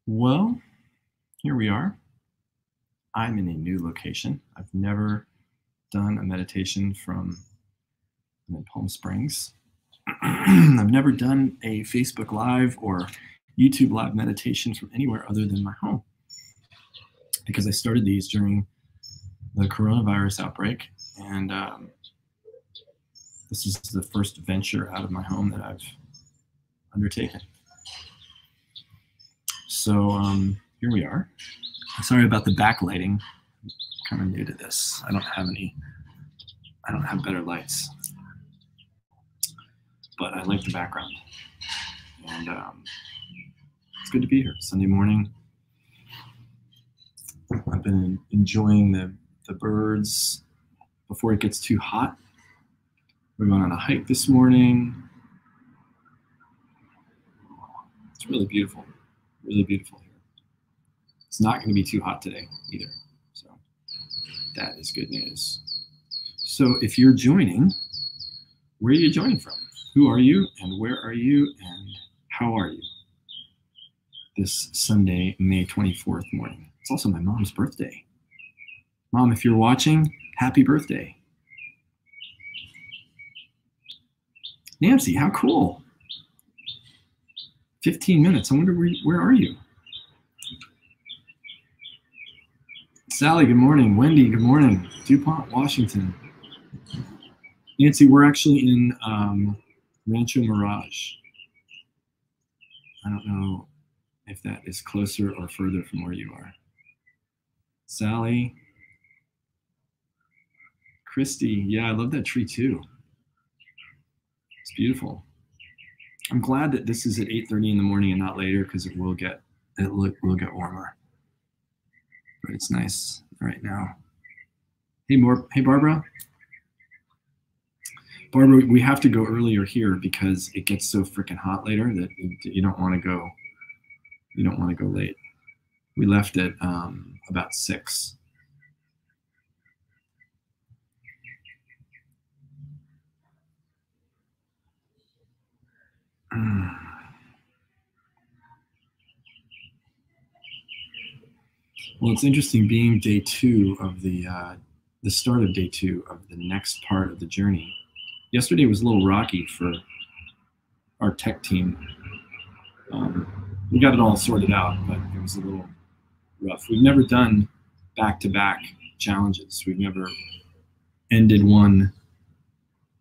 Well, here we are. I'm in a new location. I've never done a meditation I'm in Palm Springs. I've never done a Facebook Live or YouTube Live meditation from anywhere other than my home, because I started these during the coronavirus outbreak, and this is the first venture out of my home that I've undertaken. So here we are. Sorry about the backlighting. I'm kind of new to this. I don't have better lights, but I like the background, and it's good to be here. Sunday morning. I've been enjoying the birds before it gets too hot. We went on a hike this morning. It's really beautiful here. It's not going to be too hot today either, so that is good news. So if you're joining, where are you joining from? Who are you, and where are you, and how are you this Sunday, May 24th morning? It's also my mom's birthday. Mom, if you're watching, happy birthday. Nancy, how cool. 15 minutes. I wonder where are you? Sally, good morning. Wendy, good morning. DuPont, Washington. Nancy, we're actually in Rancho Mirage. I don't know if that is closer or further from where you are. Sally. Christy, yeah, I love that tree too. It's beautiful. I'm glad that this is at 8:30 in the morning and not later, because it will get warmer. But it's nice right now. Hey, Barbara. Barbara, we have to go earlier here because it gets so freaking hot later that you don't want to go. You don't want to go late. We left at about 6. Well, it's interesting being day 2 of the start of day 2 of the next part of the journey. Yesterday was a little rocky for our tech team. We got it all sorted out, but it was a little rough. We've never done back-to-back challenges. We've never ended one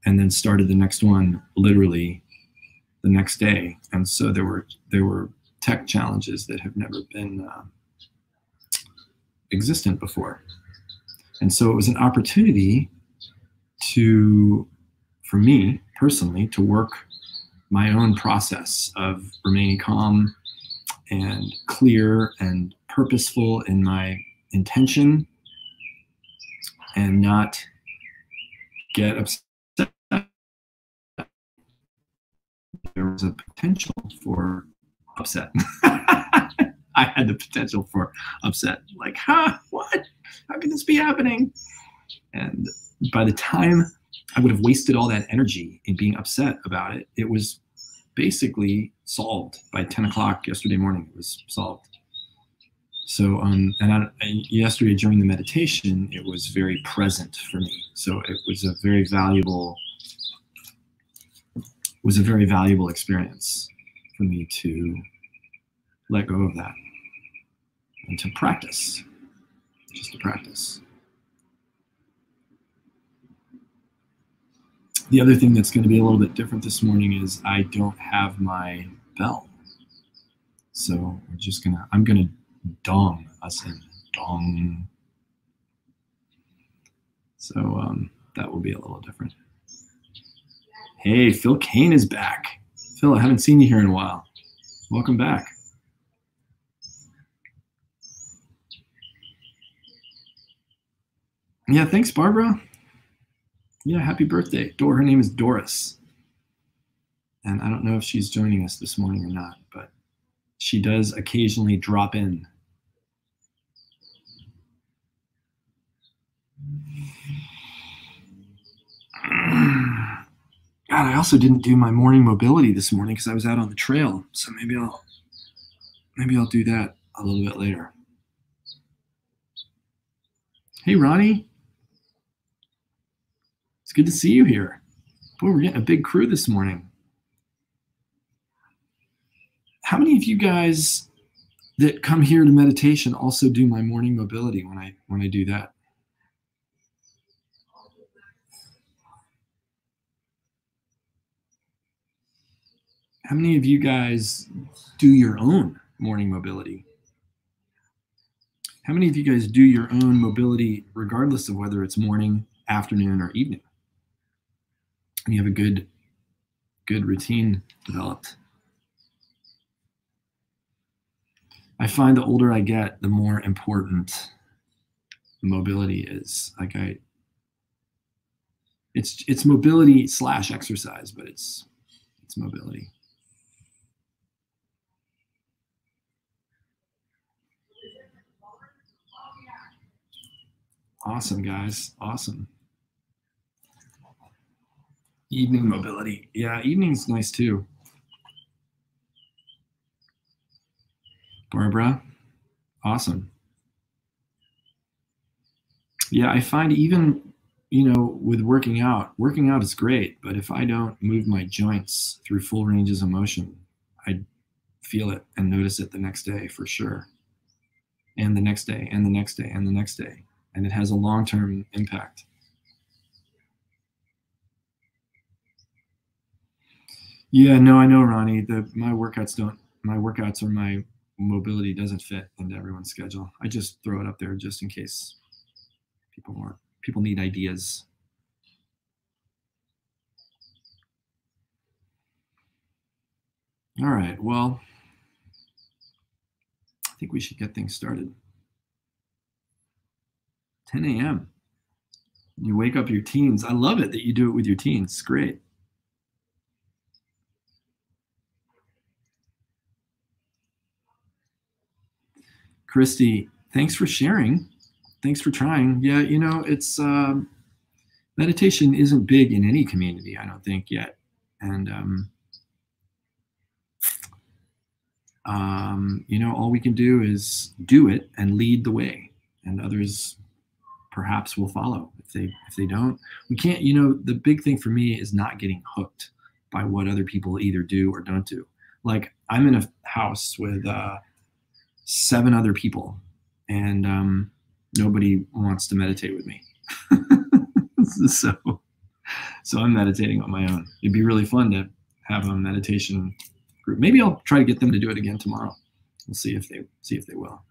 and then started the next one literally the next day. And so there were tech challenges that have never been existent before. And so it was an opportunity for me personally, to work my own process of remaining calm and clear and purposeful in my intention, and not get upset. There was a potential for upset. I had the potential for upset. Like, what? How can this be happening? And by the time I would have wasted all that energy in being upset about it, it was basically solved by 10 o'clock yesterday morning. It was solved. So, yesterday during the meditation, it was very present for me. So it was a very valuable experience for me to let go of that and to practice, just to practice. The other thing that's going to be a little bit different this morning is I don't have my bell. So I'm going to dong us in. Dong. So that will be a little different. Hey, Phil Kane is back. Phil, I haven't seen you here in a while. Welcome back. Yeah, thanks, Barbara. Yeah, happy birthday. Her name is Doris. And I don't know if she's joining us this morning or not, but she does occasionally drop in. God, I also didn't do my morning mobility this morning because I was out on the trail. So maybe I'll do that a little bit later. Hey, Ronnie. It's good to see you here. Boy, we're getting a big crew this morning. How many of you guys that come here to meditation also do my morning mobility when I do that? How many of you guys do your own morning mobility? How many of you guys do your own mobility regardless of whether it's morning, afternoon, or evening? And you have a good routine developed. I find the older I get, the more important mobility is. It's mobility / exercise, but it's mobility. Awesome, guys. Awesome. Evening mobility. Yeah, evening's nice too. Barbara, awesome. Yeah, I find even, with working out is great, but if I don't move my joints through full ranges of motion, I feel it and notice it the next day for sure. And the next day, and the next day, and the next day. And it has a long-term impact. Yeah, no, I know, Ronnie. My workouts or my mobility doesn't fit into everyone's schedule. I just throw it up there just in case people need ideas. All right, well, I think we should get things started. 10 a.m. You wake up your teens. I love it that you do it with your teens. It's great. Christy, thanks for sharing. Thanks for trying. Yeah, it's meditation isn't big in any community, I don't think yet. And all we can do is do it and lead the way, and others perhaps will follow. If they don't, we can't. The big thing for me is not getting hooked by what other people either do or don't do. Like, I'm in a house with 7 other people, and nobody wants to meditate with me. so I'm meditating on my own. It'd be really fun to have a meditation group. Maybe I'll try to get them to do it again tomorrow. We'll see if they will.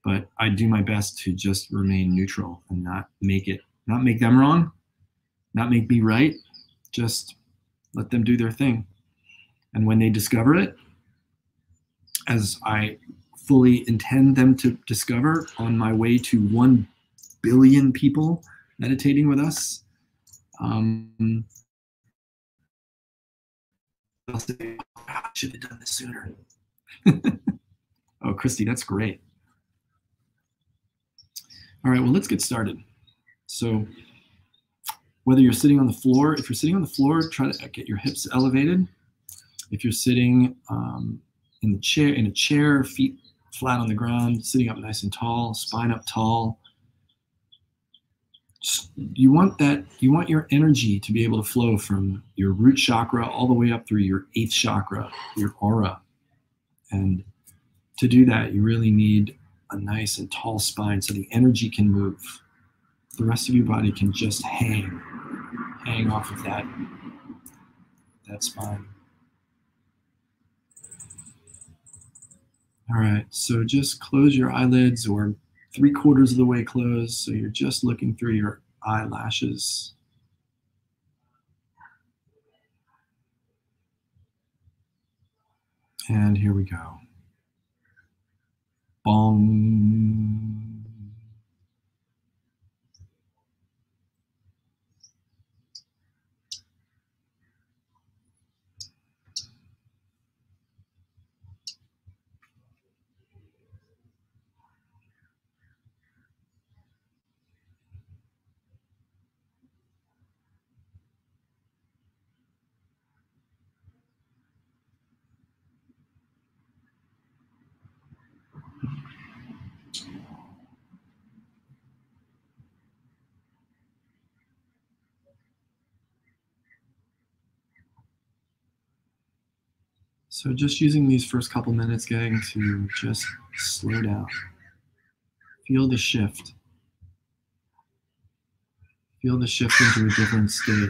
But I do my best to just remain neutral and not make them wrong, not make me right. Just let them do their thing. And when they discover it, as I fully intend them to discover on my way to 1 billion people meditating with us, I'll say, oh, I should have done this sooner. Oh, Christy, that's great. All right, well, let's get started. So whether you're sitting on the floor, if you're sitting on the floor, try to get your hips elevated. If you're sitting in a chair, feet flat on the ground, sitting up nice and tall, spine up tall, you want your energy to be able to flow from your root chakra all the way up through your 8th chakra, your aura. And to do that, you really need a nice and tall spine so the energy can move. The rest of your body can just hang off of that spine. All right, so just close your eyelids, or 3/4 of the way closed, so you're just looking through your eyelashes. And here we go. Bong. So just using these first couple minutes, getting to just slow down. Feel the shift. Feel the shift into a different state.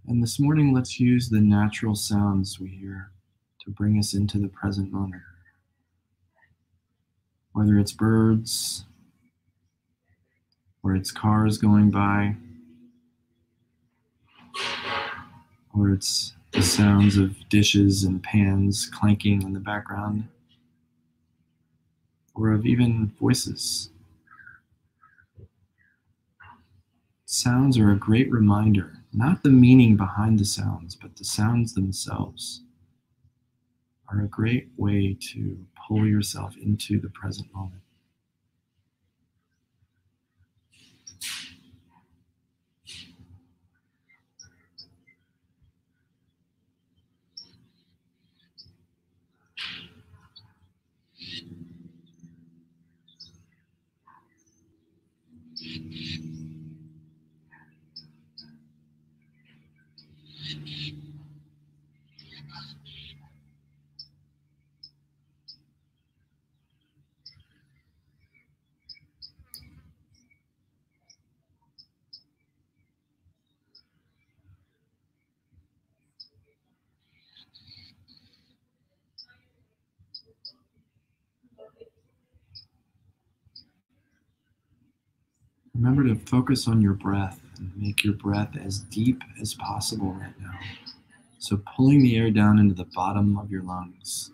And this morning, let's use the natural sounds we hear to bring us into the present moment. Whether it's birds, or it's cars going by, or it's the sounds of dishes and pans clanking in the background, or of even voices. Sounds are a great reminder, not the meaning behind the sounds, but the sounds themselves are a great way to pull yourself into the present moment. Remember to focus on your breath and make your breath as deep as possible right now. So pulling the air down into the bottom of your lungs.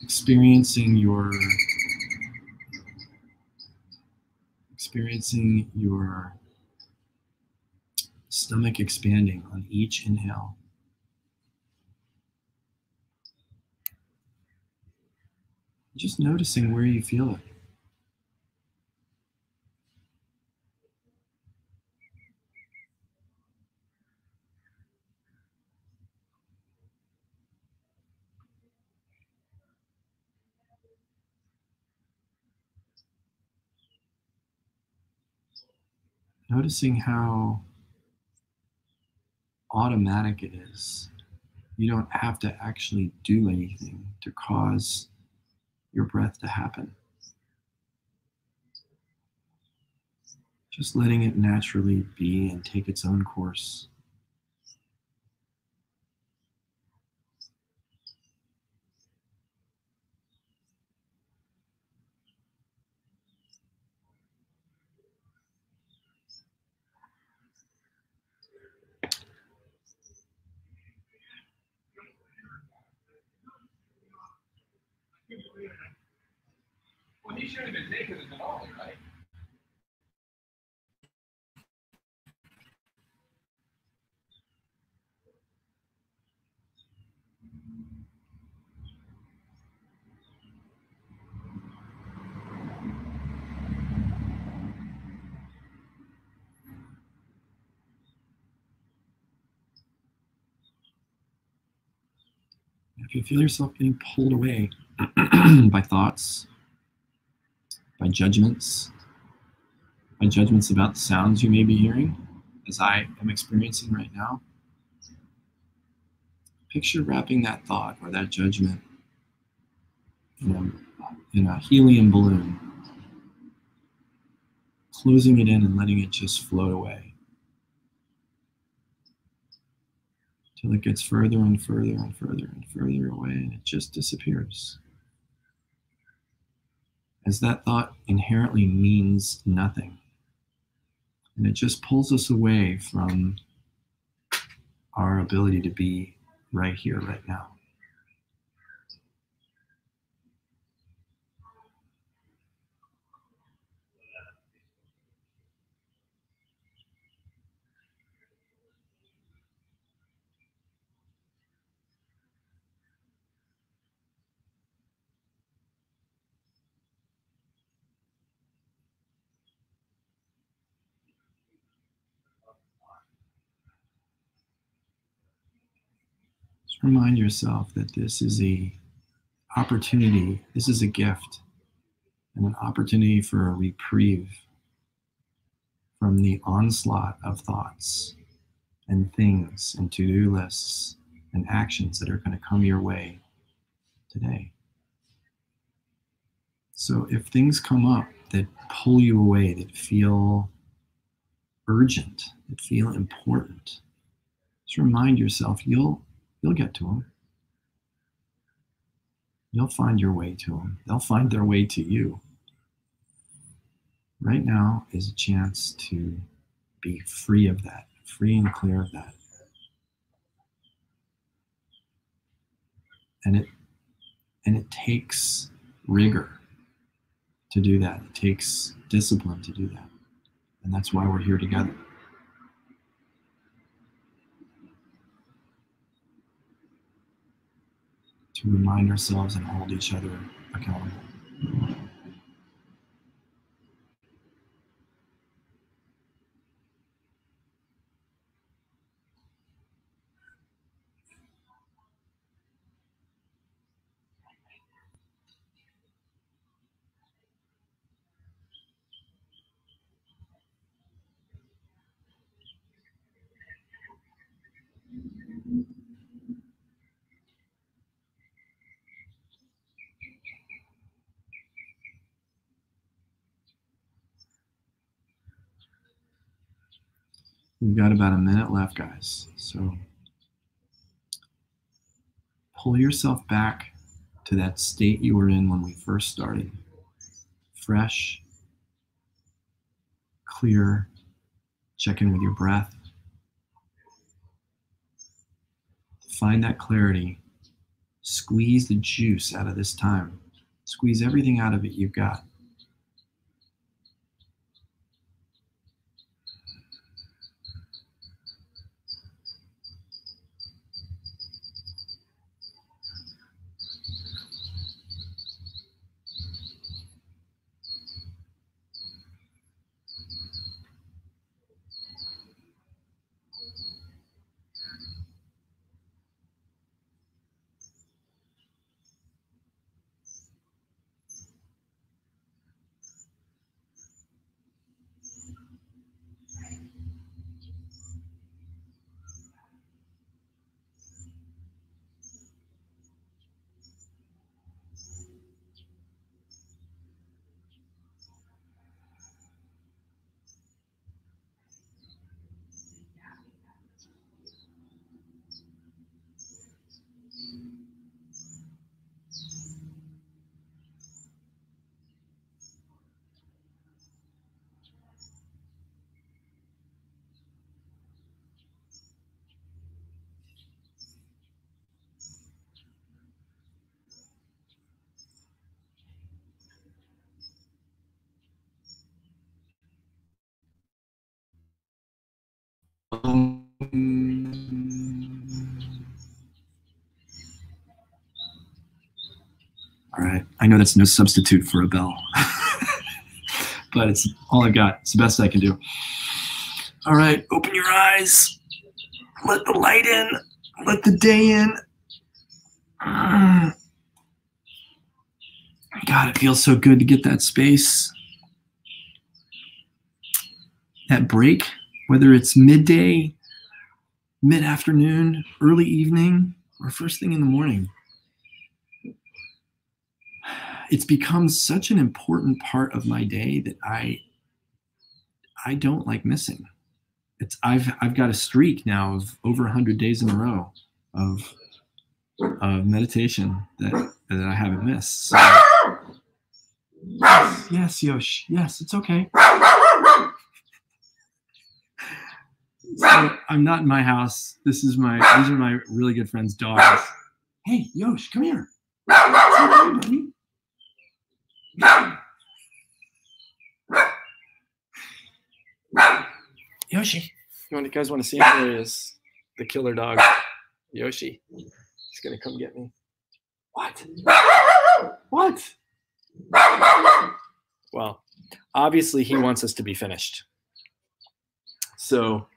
Experiencing your stomach expanding on each inhale. Just noticing where you feel it. Noticing how automatic it is. You don't have to actually do anything to cause your breath to happen. Just letting it naturally be and take its own course. Well, he shouldn't have been taking it at all, right? If you feel yourself getting pulled away by thoughts, by judgments about the sounds you may be hearing, as I am experiencing right now, picture wrapping that thought or that judgment in a helium balloon, closing it in and letting it just float away till it gets further and further and further and further away, and it just disappears. As that thought inherently means nothing, and it just pulls us away from our ability to be right here, right now. Just remind yourself that this is a opportunity, this is a gift, and an opportunity for a reprieve from the onslaught of thoughts and things and to-do lists and actions that are going to come your way today. So if things come up that pull you away, that feel urgent, that feel important, just remind yourself you'll get to them. You'll find your way to them. They'll find their way to you. Right now is a chance to be free of that, free and clear of that. And it takes rigor to do that. It takes discipline to do that. And that's why we're here together. To remind ourselves and hold each other accountable. We've got about a minute left, guys. So pull yourself back to that state you were in when we first started. Fresh, clear, check in with your breath. Find that clarity. Squeeze the juice out of this time. Squeeze everything out of it you've got. All right, I know that's no substitute for a bell, but it's all I've got. It's the best I can do. All right, open your eyes. Let the light in. Let the day in. God, it feels so good to get that space. That break, whether it's midday, mid-afternoon, early evening, or first thing in the morning. It's become such an important part of my day that I don't like missing. I've got a streak now of over 100 days in a row of meditation that I haven't missed. So, yes, Yosh. Yes, it's okay. So I'm not in my house. These are my really good friend's dogs. Hey, Yosh, come here. Say hi, buddy. Yoshi, you guys want to see him? There he is, the killer dog, Yoshi. He's gonna come get me. What? What? Well, obviously he wants us to be finished. So,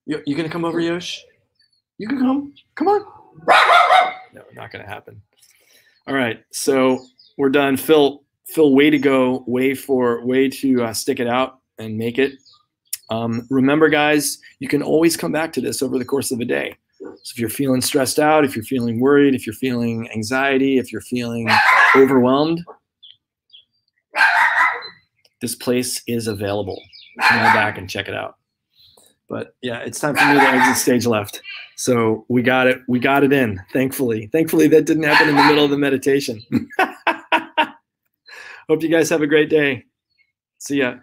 you gonna come over, Yosh? You can come. Come on. No, not gonna happen. All right, so we're done. Phil, way to go. Way to stick it out and make it. Remember, guys, you can always come back to this over the course of a day. So if you're feeling stressed out, if you're feeling worried, if you're feeling anxiety, if you're feeling overwhelmed, this place is available. Come on back and check it out. But yeah, it's time for me to exit stage left. So we got it. We got it in, thankfully. Thankfully, that didn't happen in the middle of the meditation. Hope you guys have a great day. See ya.